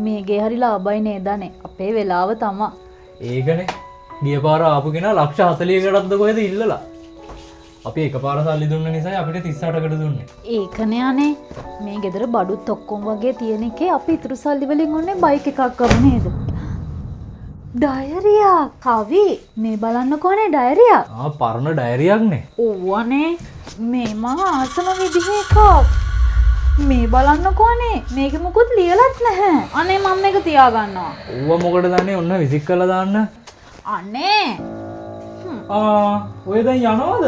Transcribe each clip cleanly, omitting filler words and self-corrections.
මේගේ හරි ලාභයි නේදනේ. අපේ වෙලාව තමා. ඒකනේ. ගිය පාර ආපු කෙනා ලක්ෂ 40කටද කොහෙද ඉල්ලලා. අපි එකපාර සල්ලි දුන්න නිසා අපිට 38කට දුන්නේ. ඒකනේ අනේ. මේ ගෙදර බඩුත් ඔක්කොම වගේ තියෙන එකේ අපි ඉතුරු සල්ලි වලින් ඔන්නේ බයික් එකක් ගමු නේද? ඩයරියා කවි මේ බලන්නකෝනේ ඩයරියා. පරණ ඩයරියක්නේ. ඕවනේ මේ මම ආසම විදිහේ එකක්. මේ බලන්නකෝනේ මේක මොකුත් ලියලත් නැහැ. අනේ මම මේක තියාගන්නවා. ඌව මොකටද දන්නේ? ඔන්න විසික් කරලා දාන්න. අනේ ඔය දැන් යනවද?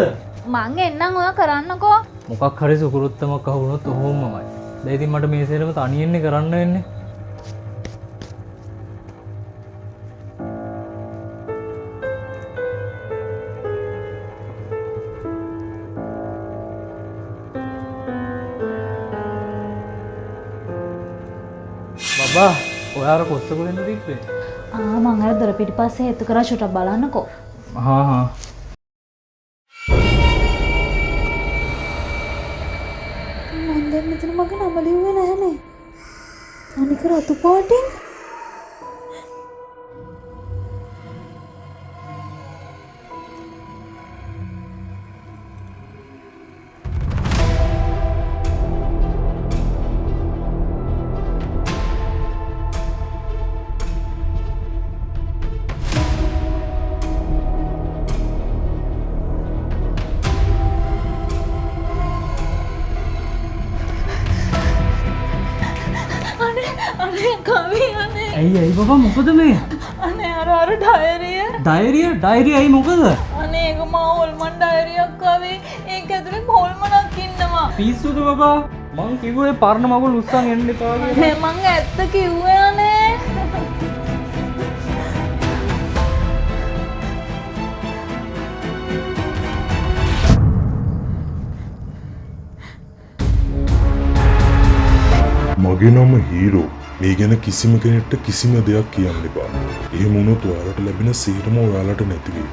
මං එන්නම් ඔයා කරන්නකෝ. මොකක් හරි සුකුරුත්තමක් අහුනොත් ඔහොමමයි. දැන් ඉතින් මට මේ සේරම තනියෙන්නේ කරන්න වෙන්නේ. බබා ඔයාර කොස්ස කොහෙන්ද තිබ්බේ? මං අර දොර පිටිපස්සේ හේතු කරා චුට්ටක් බලන්නකෝ. හා මං දැන් මෙතන මගේ නම ලිව්වේ නැහනේ. අනික රතු පාටින්. අනේ කවි අනේ ඇයි බබා මොකද මේ? අනේ අර ඩයරිය ඩයරිය ඇයි මොකද? අනේ ඒක මා හොල්මන් ඩයරියක් කවි ඒක ඇතුලේ හොල්මනක් ඉන්නවා. පිස්සුද බබා? මං කිව්වේ පරණ මගුල් උස්සන් එන්න එපා කියලා. අනේ මං ඇත්ත කිව්වේ අනේ. මගේ නම හීරෝ. මේ ගැන කිසිම කෙනෙක්ට කිසිම දෙයක් කියන්න එපා. එහෙම වුණොත් ඔයාලට ලැබෙන සේරම ඔයාලට නැති වෙයි.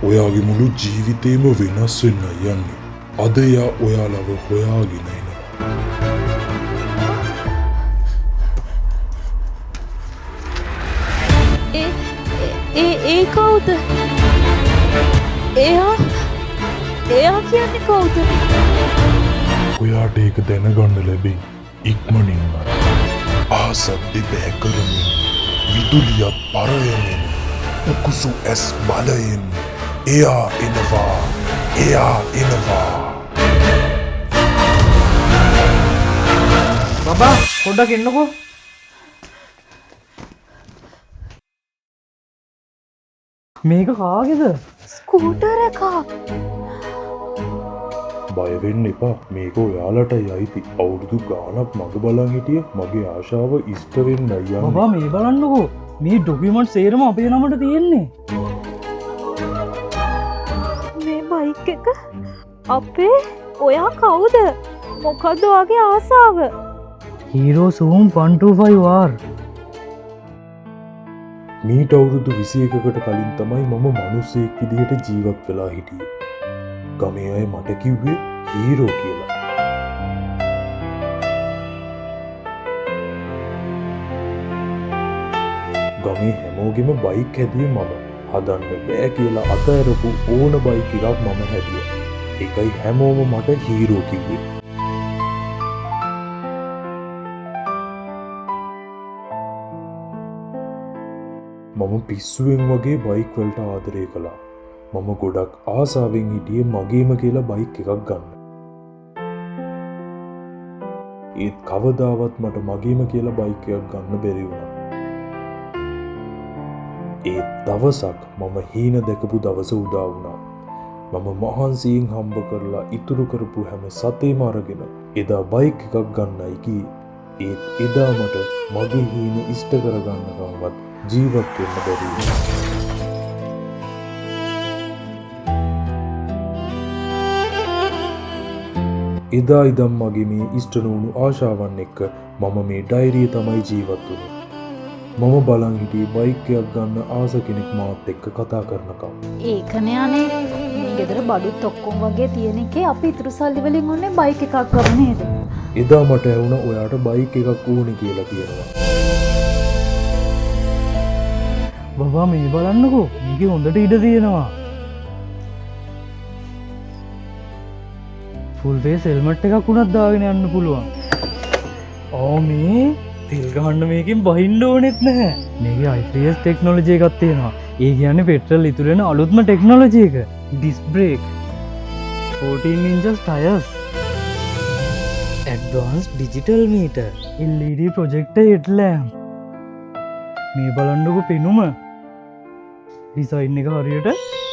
ඔයාගේ මුළු ජීවිතේම වෙනස් වෙන්න යන්නේ. අද යා ඔයාලව හොයාගෙන එනවා. ඒ කවුද? එයා කියන්නේ කවුද? ඔයාට ඒක දැනගන්න ලැබෙයි. ඉක්මනින්ම ආසද්දි බෑ කරමින් විදුලිය පරයමින් උකුසු ඇස් බලයෙන් එයා එනවා. බබා පොඩ්ඩක් එන්නකෝ. මේක කාගේද? ස්කූටර් එකක්. බය වෙන්න එපා. මේක ඔයාලටයි අයිති. අවුරුදු ගානක් මග බලන් හිටිය මගේ ආශාව ඉෂ්ට වෙන්න යන්නේ. බබා මේ බලන්නකෝ. මේ ඩොකියුමන්ට් සේරම අපේ නමට තියෙන්නේ. මේ බයික් එක අපේ. ඔයා කවුද? මොකද්ද ඔයාගේ ආසාව? Hero Zoom 125R. මීට අවුරුදු 21කට කලින් තමයි මම මිනිස්සෙක් විදිහට ජීවත් වෙලා හිටියේ. ගමේ අය මට කිව්වේ හීරෝ කියලා. ගමේ හැමෝගෙම බයික් හැදුවේ මම. හදන්න බෑ කියලා අතහැරපු ඕන බයික් එකක් මම හැදුවා. ඒකයි හැමෝම මට හීරෝ කිව්වේ. මම පිස්සුවෙන් වගේ බයික් වලට ආදරය කළා. මම ගොඩක් ආසාවෙන් හිටියේ මගේම කියලා බයික් එකක් ගන්න. ඒත් කවදාවත් මට මගේම කියලා බයික් එකක් ගන්න බැරි වුණා. ඒත් දවසක් මම හීන දැකපු දවස උදා වුණා. මම මහන්සියෙන් හම්බ කරලා ඉතුරු කරපු හැම සතේම අරගෙන එදා බයික් එකක් ගන්නයි ගියේ. ඒත් එදා මට මගේ හීන ඉෂ්ට කරගන්නකම්වත් ජීවත් වෙන්න බැරි වුණා. එදා ඉදම් මගේ මේ ඉෂ්ට නොවුණු ආශාවන් එක්ක මම මේ ඩයරිය තමයි ජීවත් වුණේ. මම බලන් හිටියේ බයික් එකක් ගන්න ආස කෙනෙක් මාත් එක්ක කතා කරනකම්. ඒකනේ අනේ මේ ගෙදර බඩුත් ඔක්කොම වගේ තියෙන එකේ අපි ඉතුරු සල්ලි වලින් ඔන්නේ බයික් එකක් ගමු නේද? එදා මට ඇහුණා ඔයාට බයික් එකක් ඕනේ කියලා කියනවා. බබා මේ බලන්නකෝ මේක හොඳට ඉඩ තියෙනවා ෆුල් ෆේස් හෙල්මට් එකක් උනත් දාගෙන යන්න පුළුවන් මේ තෙල් ගහන්න මේකෙන් බහින්න ඕනෙත් නැහැ මේකේ IPS ටෙක්නොලොජි එකක් තියෙනවා ඒ කියන්නේ පෙට්‍රල් ඉතුරු වෙන අලුත්ම ටෙක්නොලොජි එක disc break 14 inches tires advanced digital meter LED projector headlamp මේ බලන්නකො පෙනුම ඩිසයින් එක හරියට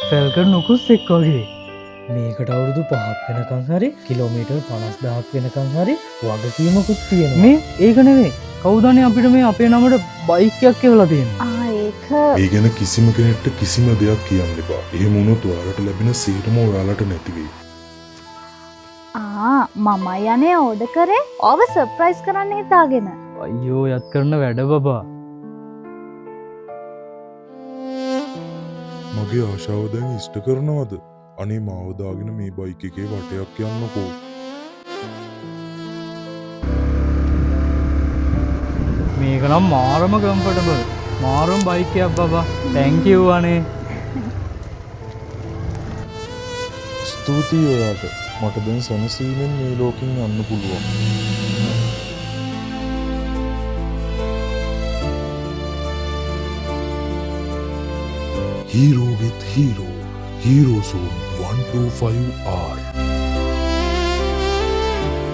ෆැල්කන් නොකුස් එක් වගේ මේකට අවුරුදු 5ක් වෙනකන් හරි කිලෝමීටර් 50000ක් වෙනකන් හරි වගකීමකුත් තියෙනවා මේ ඒක නෙවෙයි කවුදනේ අපිට මේ අපේ නමට බයික් එකක් එවලා තියෙන්නේ ඒක ඒ ගැන කිසිම කෙනෙක්ට කිසිම දෙයක් කියන්න එපා. එහෙම වුණොත් ඔයාලට ලැබෙන සීරම ඔයාලට නැති වෙයි. මම යන්නේ ඕඩර් කරේ ඔව සර්ප්‍රයිස් කරන්න හිතාගෙන අයියෝ යත් කරන වැඩ බබා මගේ ආශාව දැන් ඉෂ්ට කරනවද? අනේ මාව දාගෙන මේ බයික් එකේ වටයක් යන්නකෝ. මේක නම් මාරම කම්ෆර්ටබල් මාරම බයික් එකක් බබා තැන්ක් යූ අනේ ස්තුතියි ඔයාට. මට දැන් සනසීමෙන් මේ ලෝකෙන් යන්න පුළුවන්. Hero with Hero. Hero Zone 125R.